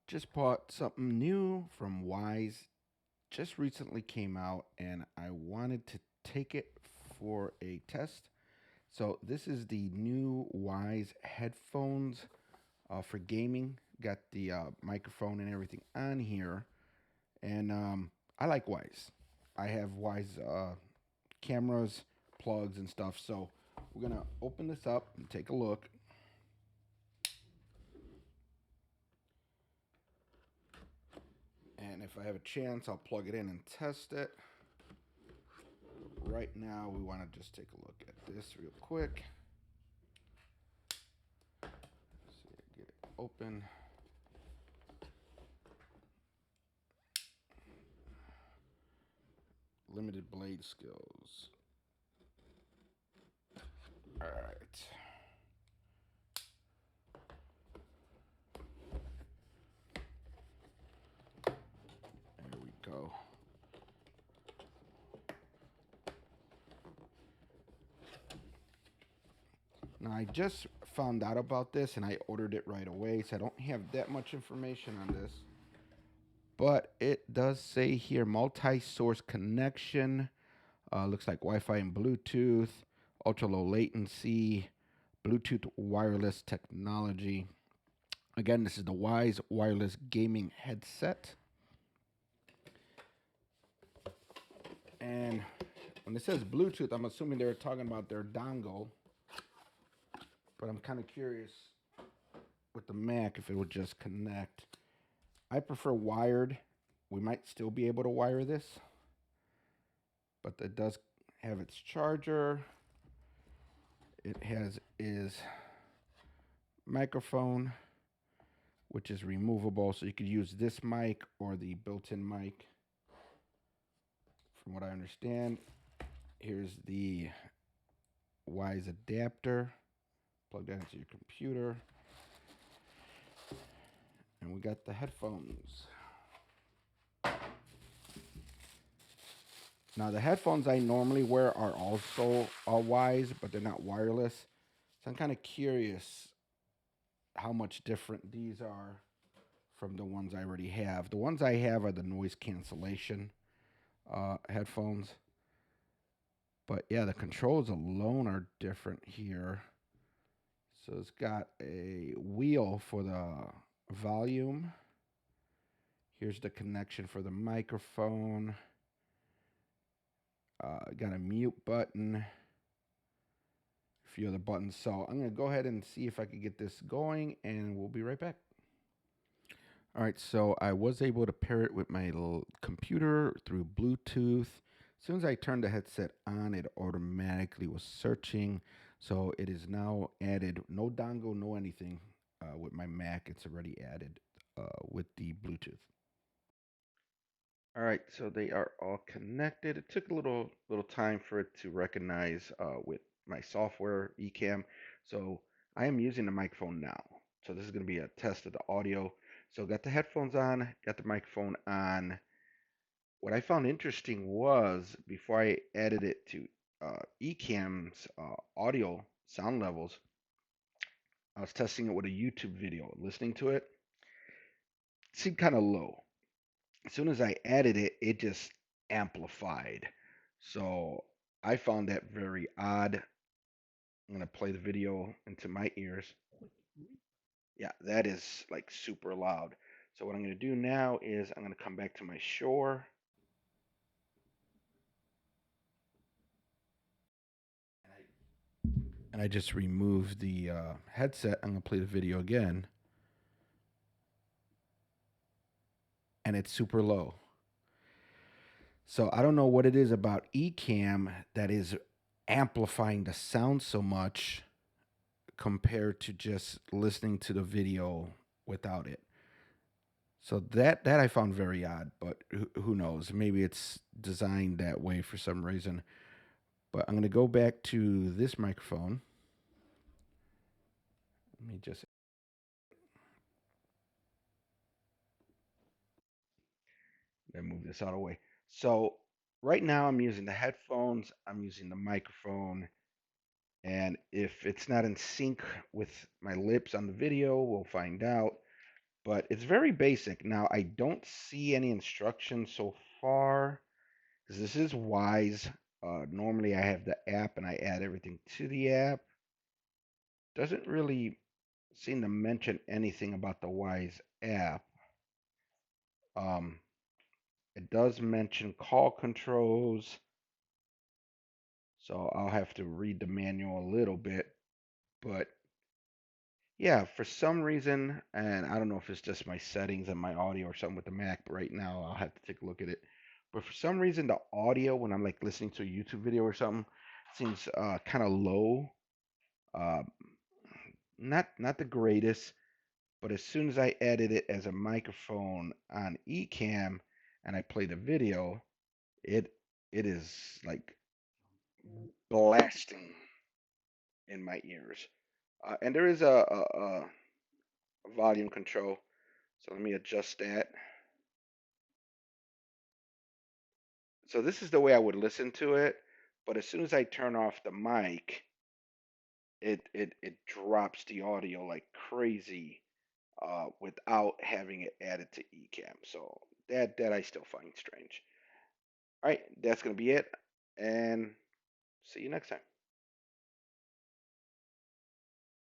Just bought something new from Wyze. Just recently came out, and I wanted to take it for a test. So this is the new Wyze headphones for gaming. Got the microphone and everything on here, and I like Wyze. I have Wyze cameras, plugs, and stuff. So we're gonna open this up and take a look. And if I have a chance, I'll plug it in and test it. Right now, we want to just take a look at this real quick. See, get it open. Limited blade skills. All right. There we go. Now, I just found out about this and I ordered it right away, so I don't have that much information on this. But it does say here multi source connection. Looks like Wi Fi and Bluetooth, ultra low latency, Bluetooth wireless technology. Again, this is the Wyze wireless gaming headset. And when it says Bluetooth, I'm assuming they're talking about their dongle. But I'm kind of curious with the Mac if it would just connect. I prefer wired. We might still be able to wire this, but it does have its charger. It has is microphone, which is removable, so you could use this mic or the built-in mic. From what I understand, here's the Wyze adapter. Plug that into your computer. And we got the headphones. Now, the headphones I normally wear are also Wyze, but they're not wireless. So I'm kind of curious how much different these are from the ones I already have. The ones I have are the noise cancellation headphones. But yeah, the controls alone are different here. So it's got a wheel for the volume. Here's the connection for the microphone. Got a mute button. A few other buttons. So I'm going to go ahead and see if I can get this going, and we'll be right back. All right, so I was able to pair it with my little computer through Bluetooth. As soon as I turned the headset on, it automatically was searching. So it is now added, no dongle, no anything. With my Mac, it's already added with the Bluetooth. All right, so they are all connected. It took a little time for it to recognize with my software, Ecamm. So I am using the microphone now. So this is going to be a test of the audio. So got the headphones on, got the microphone on. What I found interesting was before I added it to Ecamm's audio sound levels, I was testing it with a YouTube video, listening to it. It seemed kind of low. As soon as I added it, it just amplified. So I found that very odd. I'm going to play the video into my ears. Yeah, that is like super loud. So what I'm going to do now is I'm going to come back to my Shure. And I just removed the headset. I'm going to play the video again. And it's super low. So I don't know what it is about Ecamm that is amplifying the sound so much compared to just listening to the video without it. So that I found very odd, but who knows? Maybe it's designed that way for some reason. But I'm going to go back to this microphone. Let me just move this out of the way. So right now I'm using the headphones, I'm using the microphone, and if it's not in sync with my lips on the video, we'll find out. but it's very basic. Now, I don't see any instructions so far because this is Wyze. Normally, I have the app and I add everything to the app. Doesn't really seem to mention anything about the Wyze app. Um, it does mention call controls, so I'll have to read the manual a little bit. But yeah, for some reason, and I don't know if it's just my settings and my audio or something with the Mac, but right now I'll have to take a look at it. But for some reason, the audio when I'm like listening to a YouTube video or something seems kind of low. Uh, not the greatest, but as soon as I edit it as a microphone on Ecamm and I play the video, it it is like blasting in my ears. And there is a volume control, so let me adjust that. So this is the way I would listen to it, but as soon as I turn off the mic, it drops the audio like crazy without having it added to Ecamm. So that I still find strange. All right, that's gonna be it, and see you next time.